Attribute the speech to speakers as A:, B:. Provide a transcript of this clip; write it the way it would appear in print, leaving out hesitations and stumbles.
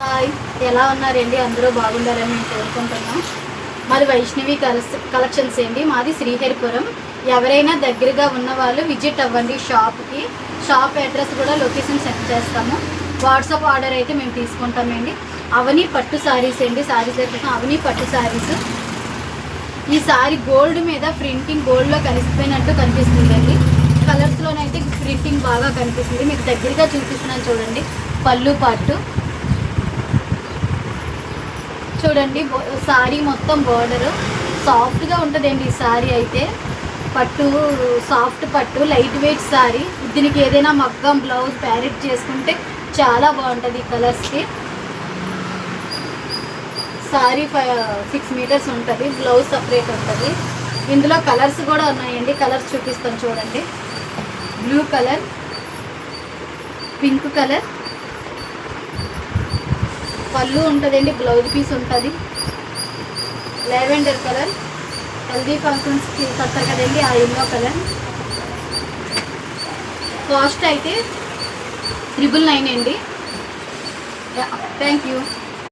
A: Hi, ఎలా ఉన్నారండి? అందరూ బాగుండాలని నేను కోరుకుంటున్నాను. మాది వైష్ణవి కలెక్షన్స్ అండి. మాది శ్రీహరిపురం. ఎవరైనా దగ్గరగా ఉన్న వాళ్ళు విజిట్ అవ్వండి షాప్కి. షాప్ అడ్రస్ కూడా లొకేషన్ సెండ్ చేస్తాము. వాట్సాప్ ఆర్డర్ అయితే మేము తీసుకుంటామండి. అవని పట్టు శారీస్ అండి. శారీస్ అయితే అవని పట్టు శారీస్. ఈ శారీ గోల్డ్ మీద ప్రింటింగ్ గోల్డ్లో కలిసిపోయినట్టు కనిపిస్తుందండి. కలర్స్లోనైతే ప్రింటింగ్ బాగా కనిపిస్తుంది. మీకు దగ్గరగా చూపిస్తున్నాను చూడండి. పళ్ళు పట్టు చూడండి. శారీ మొత్తం బోర్డరు సాఫ్ట్గా ఉంటుందండి. ఈ శారీ అయితే పట్టు సాఫ్ట్ పట్టు లైట్ వెయిట్ శారీ. దీనికి ఏదైనా మగ్గం బ్లౌజ్ ప్యారెట్ చేసుకుంటే చాలా బాగుంటుంది. ఈ కలర్స్కి శారీ 6 మీటర్స్ ఉంటుంది. బ్లౌజ్ సపరేట్ ఉంటుంది. ఇందులో కలర్స్ కూడా ఉన్నాయండి. కలర్స్ చూపిస్తాను చూడండి. బ్లూ కలర్, పింక్ కలర్ పళ్ళు ఉంటుందండి. బ్లౌజ్ పీస్ ఉంటుంది. లావెండర్ కలర్, హల్దీ ఫంక్షన్స్కి కడతారు కదండి, ఆ ఎల్లో కలర్. కాస్ట్ అయితే 999 అండి. Thank you.